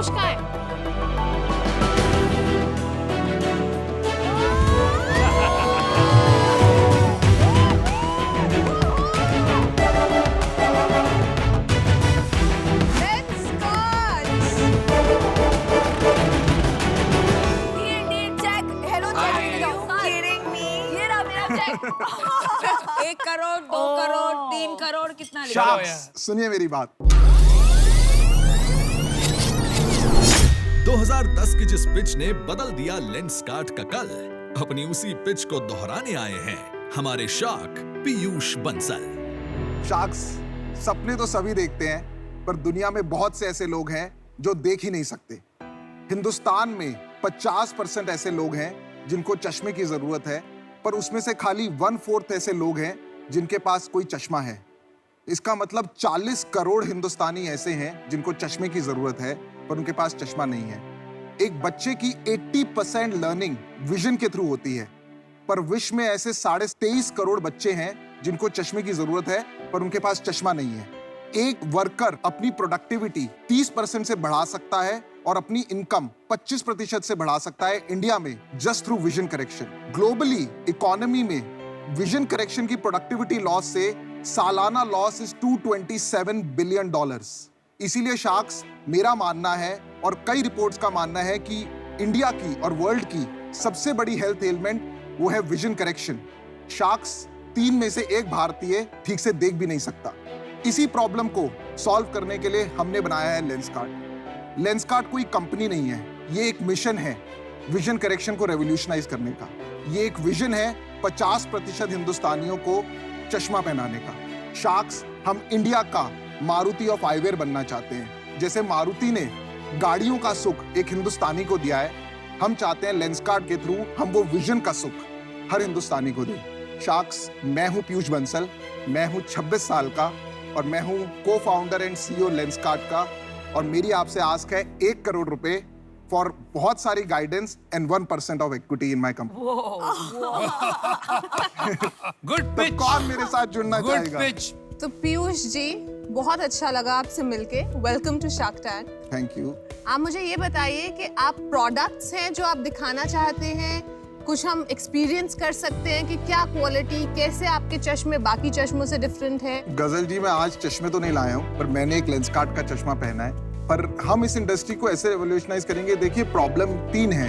पीयूष कहाँ है? एक करोड़, 2 करोड़, 3 करोड़, कितना लिखा? शार्क्स, सुनिए मेरी बात। 2010 की जिस पिच ने बदल दिया लेंसकार्ट का कल, अपनी उसी पिच को दोहराने आए हैं हमारे शार्क पीयूष बंसल। शार्क्स, सपने तो सभी देखते हैं, पर दुनिया में बहुत से ऐसे लोग हैं जो देख ही नहीं सकते। हिंदुस्तान में 50% ऐसे लोग हैं जिनको चश्मे की जरूरत है, पर उसमें से खाली 1/4 ऐसे लोग हैं जिनके पास कोई चश्मा है। इसका मतलब 40 करोड़ हिंदुस्तानी ऐसे हैं जिनको चश्मे की जरूरत है, पर उनके पास चश्मा नहीं है। एक बच्चे की 80% लर्निंग विजन के थ्रू होती है, पर विश्व में ऐसे 23.5 करोड़ बच्चे हैं जिनको चश्मे की जरूरत है, पर उनके पास चश्मा नहीं है। एक वर्कर अपनी प्रोडक्टिविटी 30% से बढ़ा सकता है और अपनी इनकम 25% से बढ़ा सकता है इंडिया में, just through vision correction. Globally economy में विजन करेक्शन की प्रोडक्टिविटी लॉस से सालाना लॉस इज $227 बिलियन। इसीलिए शार्क्स, मेरा मानना है और कई रिपोर्ट्स का मानना है कि इंडिया की और वर्ल्ड की सबसे बड़ी हेल्थ एलिमेंट वो है विजन करेक्शन। शार्क्स, 3 में से 1 भारतीय ठीक से देख भी नहीं सकता। इसी प्रॉब्लम को सॉल्व करने के लिए हमने बनाया है लेंसकार्ट। लेंसकार्ट कोई कंपनी नहीं है, ये एक मिशन है विजन करेक्शन को रेवोल्यूशनाइज करने का। ये एक विजन है 50% हिंदुस्तानियों को चश्मा पहनाने का। शार्क्स, हम इंडिया का मारुति ऑफ आईवेयर बनना चाहते हैं। जैसे मारुति ने गाड़ियों का सुख एक हिंदुस्तानी को दिया है, हम चाहते हैं लेंसकार्ट के थ्रू हम वो विजन का सुख हर हिंदुस्तानी को दें। शार्क्स, मैं हूं पीयूष बंसल, मैं हूं 26 साल का और मैं हूं को फाउंडर एंड CEO लेंसकार्ट का, और मेरी आपसे आस्क है 1 करोड़ रुपए फॉर बहुत सारी guidance and 1% of equity in my company. Good pitch. तो कौन मेरे साथ जुड़ना गुड चाहेगा? पिच। तो पीयूष जी, बहुत अच्छा लगा आपसे मिलके। Welcome to shark tank. Thank you. आप मुझे ये बताइए कि आप प्रोडक्ट्स हैं जो आप दिखाना चाहते हैं, कुछ हम एक्सपीरियंस कर सकते हैं कि क्या क्वालिटी, कैसे आपके चश्मे बाकी चश्मों से डिफरेंट है? गजल जी, मैं आज चश्मे तो नहीं लाया हूँ, पर मैंने एक लेंसकार्ट का चश्मा पहना है। पर हम इस इंडस्ट्री को ऐसे रेवोल्यूशनाइज करेंगे। देखिए, प्रॉब्लम 3 है।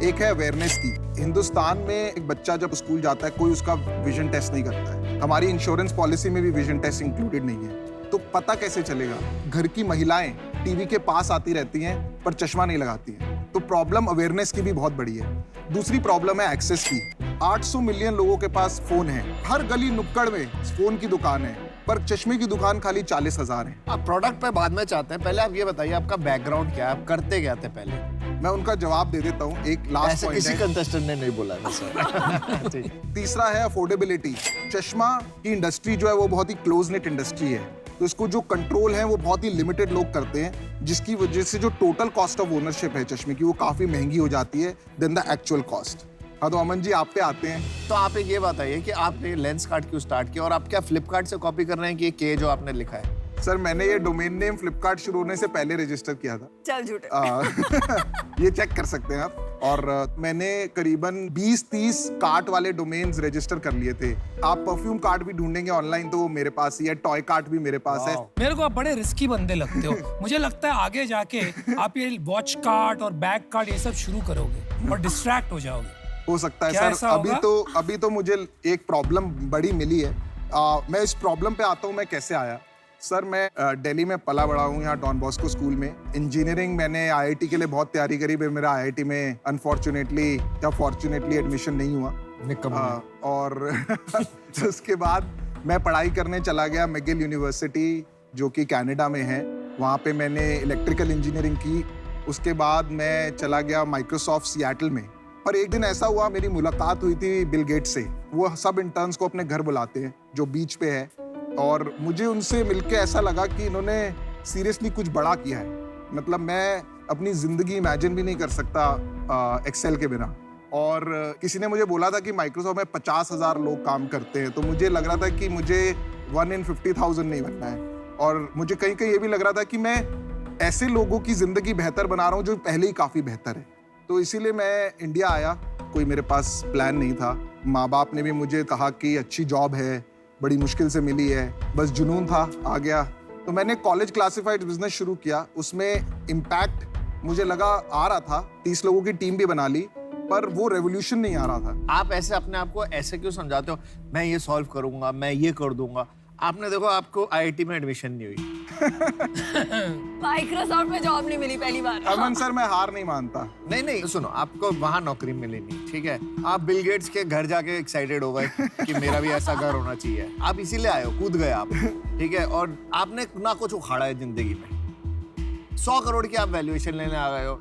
एक है अवेयरनेस की। हिंदुस्तान में एक बच्चा जब स्कूल जाता है, कोई उसका विजन टेस्ट नहीं करता है। हमारी इंश्योरेंस पॉलिसी में भी विजन टेस्ट इंक्लूडेड नहीं है, तो पता कैसे चलेगा? घर की महिलाएं टीवी के पास आती रहती हैं पर चश्मा नहीं लगाती हैं। तो प्रॉब्लम अवेयरनेस की भी बहुत बड़ी है। दूसरी प्रॉब्लम है एक्सेस की। 800 मिलियन लोगों के पास फोन है, हर गली नुक्कड़ में फोन की दुकान है, पर चश्मे की दुकान खाली 40,000 है। आप प्रोडक्ट पे बाद में चाहते हैं, पहले आप ये बताइए आपका बैकग्राउंड क्या है, आप करते क्या थे पहले? मैं उनका जवाब दे देता हूँ। एक लास्ट ऐसे पॉइंट किसी है। कंटेस्टेंट ने नहीं बोला है सर। तीसरा है अफोर्डेबिलिटी। चश्मा की इंडस्ट्री जो है वो बहुत ही क्लोज नेट इंडस्ट्री है, तो इसको जो कंट्रोल है वो बहुत ही लिमिटेड लोग करते हैं, जिसकी वजह से जो टोटल कॉस्ट ऑफ ओनरशिप है चश्मे की, वो काफी महंगी हो जाती है देन द एक्चुअल कॉस्ट। हाँ, तो अमन जी, आप पे आते हैं। तो आप एक ये बताइए कि आपने लेंसकार्ट क्यों स्टार्ट किया और आप क्या फ्लिपकार्ट से कॉपी कर रहे हैं कि ये के जो आपने लिखा है? सर, मैंने ये डोमेन नेम फ्लिपकार्ट शुरू होने से पहले रजिस्टर किया था। चल झूठे। ये चेक कर सकते हैं आप। और मैंने करीबन 20-30 कार्ट वाले डोमेन्स रजिस्टर कर लिए थे। आप परफ्यूम कार्ट भी ढूंढेंगे ऑनलाइन तो वो मेरे पास ही है, टॉय कार्ट भी मेरे पास है। मेरे को आप बड़े रिस्की बंदे लगते हो। मुझे लगता है आगे जाके आप ये वॉच कार्ट और बैग कार्ट ये सब शुरू करोगे और डिस्ट्रैक्ट हो जाओगे। हो सकता है क्या सर। ऐसा अभी तो मुझे एक प्रॉब्लम बड़ी मिली है। मैं इस प्रॉब्लम पे आता हूँ, मैं कैसे आया। सर, मैं दिल्ली में पला बड़ा हूँ, यहाँ डॉन बॉस्को स्कूल में। इंजीनियरिंग मैंने IIT के लिए बहुत तैयारी करी, पर मेरा IIT में अनफॉर्चुनेटली या फॉर्चुनेटली एडमिशन नहीं हुआ। और उसके बाद मैं पढ़ाई करने चला गया मैगिल यूनिवर्सिटी, जो कि कनाडा में है। वहाँ पे मैंने इलेक्ट्रिकल इंजीनियरिंग की। उसके बाद मैं चला गया माइक्रोसॉफ्ट सिएटल में। पर एक दिन ऐसा हुआ, मेरी मुलाकात हुई थी बिल गेट्स से। वो सब इंटर्न्स को अपने घर बुलाते हैं जो बीच पे है, और मुझे उनसे मिलके ऐसा लगा कि इन्होंने सीरियसली कुछ बड़ा किया है। मतलब मैं अपनी जिंदगी इमेजिन भी नहीं कर सकता एक्सेल के बिना। और किसी ने मुझे बोला था कि माइक्रोसॉफ्ट में 50,000 लोग काम करते हैं, तो मुझे लग रहा था कि मुझे 1 in 50,000 नहीं बनना है। और मुझे कहीं कहीं ये भी लग रहा था कि मैं ऐसे लोगों की जिंदगी बेहतर बना रहा हूँ जो पहले ही काफी बेहतर है। तो इसीलिए मैं इंडिया आया। कोई मेरे पास प्लान नहीं था। माँ बाप ने भी मुझे कहा कि अच्छी जॉब है, बड़ी मुश्किल से मिली है, बस जुनून था, आ गया। तो मैंने कॉलेज क्लासिफाइड बिजनेस शुरू किया। उसमें इम्पैक्ट मुझे लगा आ रहा था। 30 लोगों की टीम भी बना ली, पर वो रेवोल्यूशन नहीं आ रहा था। आप ऐसे अपने आप को ऐसे क्यों समझाते हो, मैं ये सॉल्व करूंगा, मैं ये कर दूंगा? आपने देखो, आपको आईआईटी में एडमिशन नहीं हुई, माइक्रोसॉफ्ट में जॉब नहीं मिली पहली बार। अमन सर, मैं हार नहीं मानता। नहीं, सुनो, आपको वहां नौकरी मिली नहीं, ठीक है? आप बिल गेट्स के घर जाके एक्साइटेड हो गए कि मेरा भी ऐसा घर होना चाहिए। आप इसीलिए आए हो, कूद गए आप, ठीक है? और आपने ना कुछ उखाड़ा है जिंदगी में। 100 करोड़ की आप वैल्यूएशन लेने आ गए हो।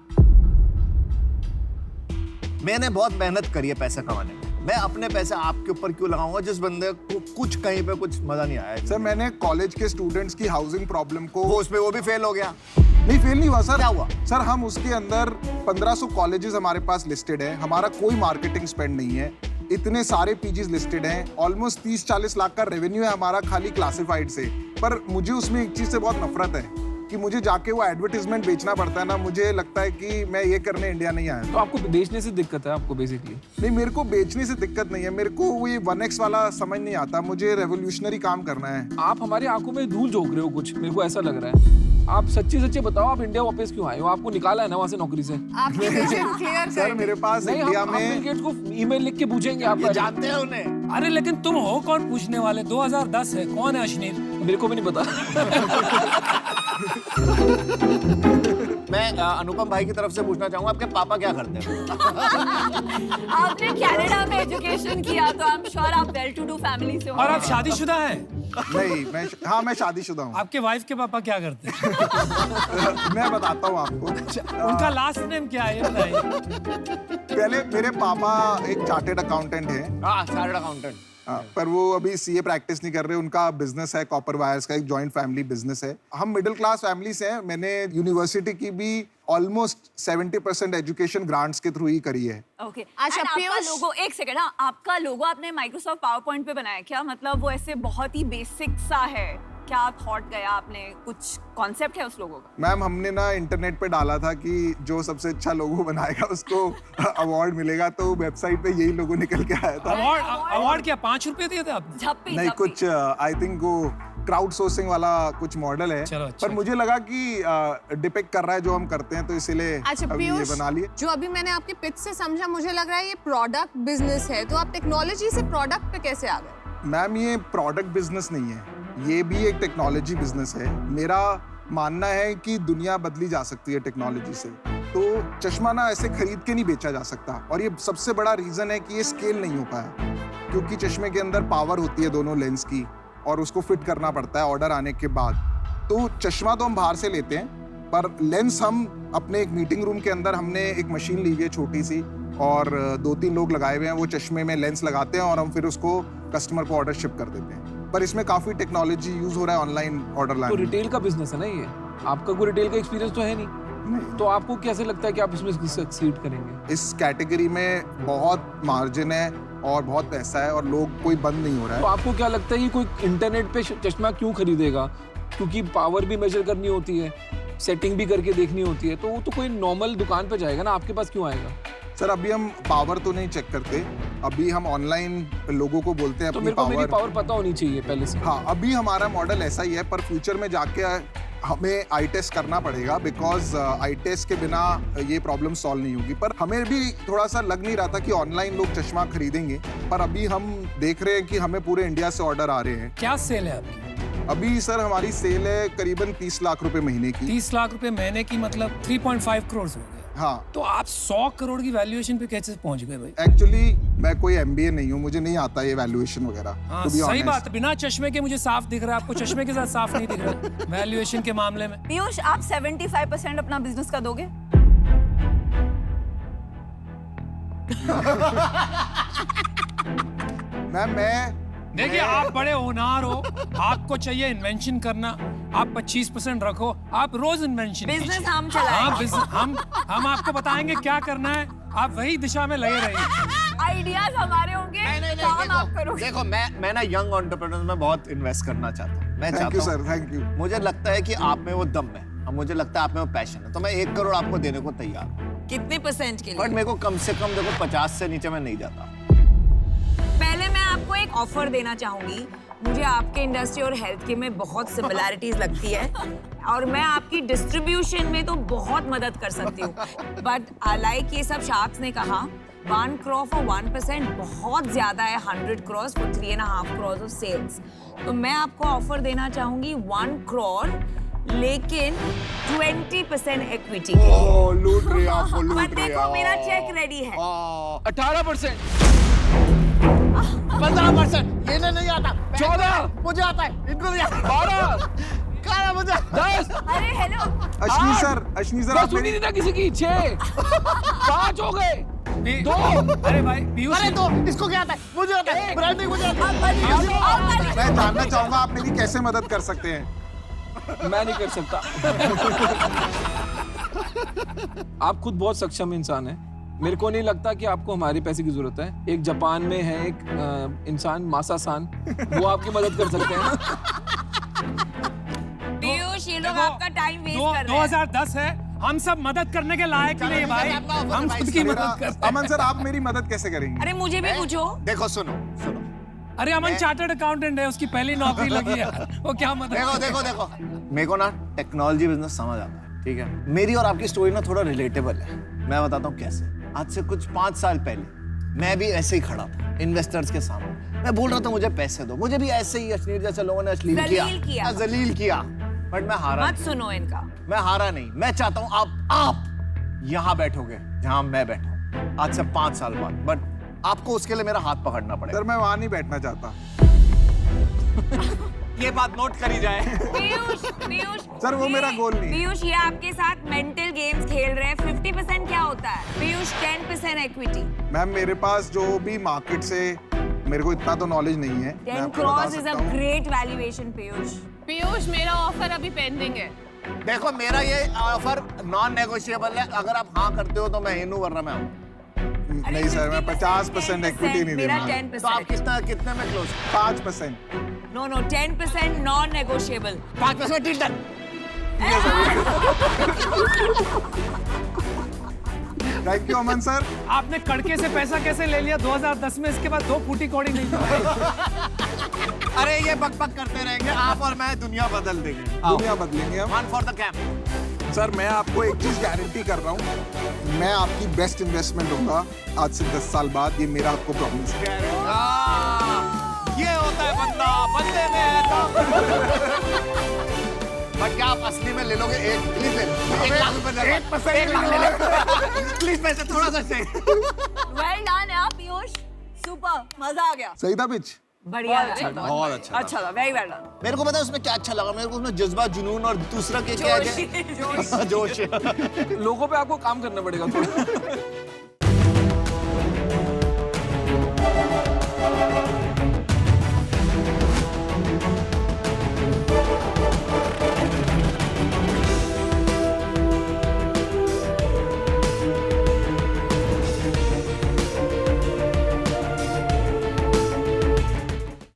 मैंने बहुत मेहनत करी है पैसा कमाने में। मैं अपने पैसे आपके ऊपर क्यों लगाऊंगा जिस बंदे को कुछ कहीं पे कुछ मजा नहीं आया? सर, मैंने कॉलेज के स्टूडेंट्स की हाउसिंग प्रॉब्लम को वो भी फेल हो गया। नहीं, फेल नहीं हुआ सर। क्या हुआ? सर, हम उसके अंदर 1500 कॉलेजेस हमारे पास लिस्टेड है। हमारा कोई मार्केटिंग स्पेंड नहीं है। इतने सारे पीजीज लिस्टेड हैं। ऑलमोस्ट 30-40 लाख का रेवेन्यू है हमारा खाली क्लासिफाइड से। पर मुझे उसमें एक चीज से बहुत नफरत है कि मुझे जाके वो एडवर्टाइजमेंट बेचना पड़ता है ना। मुझे लगता है कि मैं ये करने इंडिया नहीं आया। तो आपको बेचने से दिक्कत है आपको बेसिकली? नहीं, मेरे को बेचने से दिक्कत नहीं है। मेरे को वो ये 1x वाला समझ नहीं आता। मुझे रेवोल्यूशनरी काम करना है। आप हमारी आंखों में धूल झोंक रहे हो कुछ, मेरे को ऐसा लग रहा है। आप सच्चे बताओ, आप इंडिया वापस क्यों आए हो? आपको निकाला है ना वहाँ से नौकरी से? आपकी विजन क्लियर सर, मेरे पास नहीं, इंडिया हम में बिल गेट्स को ईमेल लिख के पूछेंगे। आप जानते हैं उन्हें? अरे लेकिन तुम हो कौन पूछने वाले? 2010 है, कौन है अश्नीर? मेरे को भी नहीं पता। मैं अनुपम भाई की तरफ से पूछना चाहूंगा, आपके पापा क्या करते हैं? आपने कनाडा में एजुकेशन किया तो आई एम श्योर आप वेल टू डू फैमिली से हो। और आप शादीशुदा हैं? नहीं, मैं शादीशुदा हूँ। आपके वाइफ के पापा क्या करते हैं? मैं बताता हूँ आपको। उनका लास्ट नेम क्या है, ये बताइए। पहले मेरे पापा एक चार्टेड अकाउंटेंट हैं। हाँ, चार्टर्ड अकाउंटेंट। पर वो अभी सीए प्रैक्टिस नहीं कर रहे। उनका बिजनेस है कॉपर वायर्स का, एक जॉइंट फैमिली बिजनेस है। हम मिडिल क्लास फैमिली से हैं। मैंने यूनिवर्सिटी की भी ऑलमोस्ट 70% एजुकेशन ग्रांट्स के थ्रू ही करी है। ओके। अच्छा, आपका पीयूष- लोगो, एक सेकंड, हाँ, आपका लोगो आपने माइक्रोसॉफ्ट पावर पॉइंट पे बनाया क्या? मतलब वो ऐसे बहुत ही बेसिक सा है, क्या थॉट गया आपने? कुछ कॉन्सेप्ट है उस लोगो का? मैम, हमने ना इंटरनेट पे डाला था कि जो सबसे अच्छा लोगो बनाएगा उसको अवार्ड मिलेगा। तो वेबसाइट पे यही लोगो निकल के आया था। अवार्ड क्या 5 रुपए दिए थे आपने? झप्पी नहीं, झप्पी। कुछ आई थिंक वो क्राउड सोर्सिंग वाला कुछ मॉडल है। चलो, अच्छा। पर मुझे लगा कि डिपिक्ट कर रहा है जो हम करते हैं, तो इसीलिए अच्छा अभी ये पीयूष, बना लिए। जो अभी मैंने आपके पिच से समझा, मुझे लग रहा है ये प्रोडक्ट बिजनेस है। तो आप टेक्नोलॉजी से प्रोडक्ट पे कैसे आ गए? मैम, ये प्रोडक्ट बिजनेस नहीं है, ये भी एक टेक्नोलॉजी बिजनेस है। मेरा मानना है कि दुनिया बदली जा सकती है टेक्नोलॉजी से। तो चश्मा ना ऐसे खरीद के नहीं बेचा जा सकता। और ये सबसे बड़ा रीजन है कि ये स्केल नहीं हो पाया, क्योंकि चश्मे के अंदर पावर होती है दोनों लेंस की, और उसको फिट करना पड़ता है ऑर्डर आने के बाद। तो चश्मा तो हम बाहर से लेते हैं, पर लेंस हम अपने एक मीटिंग रूम के अंदर हमने एक मशीन ली है छोटी सी, और 2-3 लोग लगाए हुए हैं। वो चश्मे में लेंस लगाते हैं और हम फिर उसको कस्टमर को ऑर्डर शिप कर देते हैं। पर इसमें काफी टेक्नोलॉजी यूज हो रहा है ऑनलाइन ऑर्डर तो लाने। रिटेल का बिजनेस है ना ये? आपका कोई रिटेल का एक्सपीरियंस तो है नहीं, तो आपको कैसे लगता है कि आप इसमें सक्सीड करेंगे? इस कैटेगरी में बहुत मार्जिन है और बहुत पैसा है, और लोग कोई बंद नहीं हो रहा तो है। आपको क्या लगता है कि कोई इंटरनेट पे चश्मा क्यों खरीदेगा? क्योंकि पावर भी मेजर करनी होती है, सेटिंग भी करके देखनी होती है, तो वो तो कोई नॉर्मल दुकान पे जाएगा ना, आपके पास क्यों आएगा? सर, अभी हम पावर तो नहीं चेक करते। अभी हम ऑनलाइन लोगों को बोलते हैं तो अपनी मेरे को मेरी पावर। पावर पता होनी चाहिए पहले से। हाँ, अभी हमारा मॉडल ऐसा ही है, पर फ्यूचर में जाके हमें आई टेस्ट करना पड़ेगा, बिकॉज आई टेस्ट के बिना ये प्रॉब्लम सॉल्व नहीं होगी। पर हमें भी थोड़ा सा लग नहीं रहा था कि ऑनलाइन लोग चश्मा खरीदेंगे, पर अभी हम देख रहे हैं कि हमें पूरे इंडिया से ऑर्डर आ रहे हैं। क्या सेल है आपकी? अभी सर हमारी सेल है करीबन 30 लाख रुपए महीने की। 30 लाख रुपए महीने की, मतलब 3.5 करोड़ हो गए। हाँ, तो आप 100 करोड़ की वैल्यूएशन पे कैसे पहुंच गए भाई? एक्चुअली मैं कोई MBA नहीं हूँ, मुझे नहीं आता ये वैल्यूएशन वगैरह। हाँ, to be सही honest। बात। बिना चश्मे के मुझे साफ दिख रहा है, आपको चश्मे के साथ साफ नहीं दिख रहा वैल्यूएशन के मामले में। पीयूष, आप 75% अपना बिजनेस का दोगे? मैं देखिए, आप बड़े होनहार हो, आपको चाहिए इन्वेंशन करना, आप 25% रखो, आप रोज इन्वेंशन बिजनेस हम हाँ, चलाएंगे। हम आपको बताएंगे क्या करना है, आप वही दिशा में लगे रहिए। आइडियाज हमारे होंगे, काम आप करोगे। देखो, मैं ना यंग एंटरप्रेन्योर्स में बहुत इन्वेस्ट करना चाहता हूँ। मैं थैंक यू चाहता सर, थैंक यू। हूँ, मुझे लगता है कि आप में वो दम है। अब मुझे लगता है आप में वो पैशन है, तो मैं 1 करोड़ आपको देने को तैयार हूँ। कितने परसेंट के बट लिए? मेरे को कम से कम देखो 50 से नीचे मैं नहीं जाता। पहले मैं आपको एक ऑफर देना चाहूंगी। मुझे आपके इंडस्ट्री और हेल्थ केयर में बहुत सिमिलैरिटीज लगती है और मैं आपकी डिस्ट्रीब्यूशन में तो बहुत मदद कर सकती हूँ। बट लाइक ये सब शार्क्स ने कहा 1 crore for 1% बहुत ज्यादा है, 100 crores for 3.5 crores of sales। तो मैं आपको ऑफर देना चाहूंगी 1 crore लेकिन 20% इक्विटी की। ओ, लूट रही है आपको, लूट बट रही है। देखो मेरा चेक रेडी है। 18%, 15%, ये नहीं आता। 14, मुझे आता है, इनको नहीं आता। 12, कहा मुझे 10, अरे हेलो, अश्विनी सर बस आप सुनी मेरी नहीं था किसी की। 6, 5 हो गए, 2, अरे भाई पीयूष अरे तो इसको क्या आता है? मुझे आता है, ब्रांडिंग मुझे आता है। मैं जानना चाहूंगा आप मेरी कैसे मदद कर सकते हैं। मैं नहीं कर सकता। आप खुद बहुत सक्षम इंसान हैं। मेरे को नहीं लगता कि आपको हमारे पैसे की जरूरत है। एक जापान में है एक इंसान मासा-सान, वो आपकी मदद कर सकते हैं। पीयूष ये लोग आपका टाइम वेस्ट कर रहे हैं। 2010 है, हम सब मदद करने के लायक ही नहीं है भाई, हम खुद की मदद करते हैं। अमन सर आप मेरी मदद कैसे करेंगे? अरे मुझे भी पूछो। देखो सुनो सुनो, अरे अमन चार्टर्ड अकाउंटेंट है, उसकी पहली नौकरी लगी है, वो क्या मदद देखो देखो देखो, मेरे को ना टेक्नोलॉजी बिजनेस समझ आता है, ठीक है। मेरी और आपकी स्टोरी ना थोड़ा रिलेटेबल है। मैं बताता हूँ कैसे। आज से कुछ 5 साल पहले मैं भी ऐसे ही खड़ा था इन्वेस्टर्स के सामने। मैं बोल रहा था मुझे पैसे दो, मुझे भी ऐसे ही अश्लील जैसे लोगों ने जलील किया। जलील किया, बट मैं हारा मत नहीं। सुनो इनका। मैं हारा नहीं। मैं चाहता हूँ आप यहाँ बैठोगे जहाँ मैं बैठा हूँ आज से 5 साल बाद, बट आपको उसके लिए मेरा हाथ पकड़ना पड़ेगा। सर मैं वहां नहीं बैठना चाहता। ये बात नोट करी जाए। पीयूष पीयूष सर, वो मेरा गोल नहीं है। पीयूष ये आपके साथ मेंटल गेम्स खेल रहे हैं। 50% क्या होता है पीयूष? 10% इक्विटी। मैम मेरे पास जो भी मार्केट से, मेरे को इतना तो नॉलेज नहीं है। मैं 10 आपको बता crores इज अ सकता हूँ। Great valuation Piyush. पीयूष मेरा ऑफर अभी पेंडिंग है। देखो मेरा ये ऑफर नॉन नेगोशिएबल है। अगर आप हाँ करते हो तो मैं हिनू, वरना मैं हूँ। नहीं सर, मैं 50% इक्विटी नहीं मेरा देना। 10%। तो आप कितने में close? 5%। No no 10% non negotiable. 5% deal done. Thank you Aman sir. आपने कड़के से पैसा कैसे ले लिया 2010 में? इसके बाद 2 फूटी कौड़ी नहीं थी। अरे ये बकबक करते रहेंगे, आप और मैं दुनिया बदल देंगे। दुनिया बदलेंगे हम। 1 फॉर द कैंप। सर मैं आपको एक चीज गारंटी कर रहा हूँ, मैं आपकी बेस्ट इन्वेस्टमेंट होगा आज से 10 साल बाद। ये मेरा आपको प्रॉमिस है। ये होता है बंदा, बंदे में है दम। बट क्या आप असली में ले लोगे? प्लीज ले लो। 1 लाख रुपए ले लो। 1 लाख ले लो। प्लीज पैसे थोड़ा सा चाहिए। वेल डन यार पीयूष, सुपर, मजा आ गया। सही था पिच? बढ़िया बहुत अच्छा। अच्छा था, वेरी वेल डन। मेरे को पता है उसमें क्या अच्छा लगा। मेरे को उसमें जज्बा, जुनून और दूसरा क्या क्या है? जोश। लोगों पे आपको काम करना पड़ेगा थोड़ा।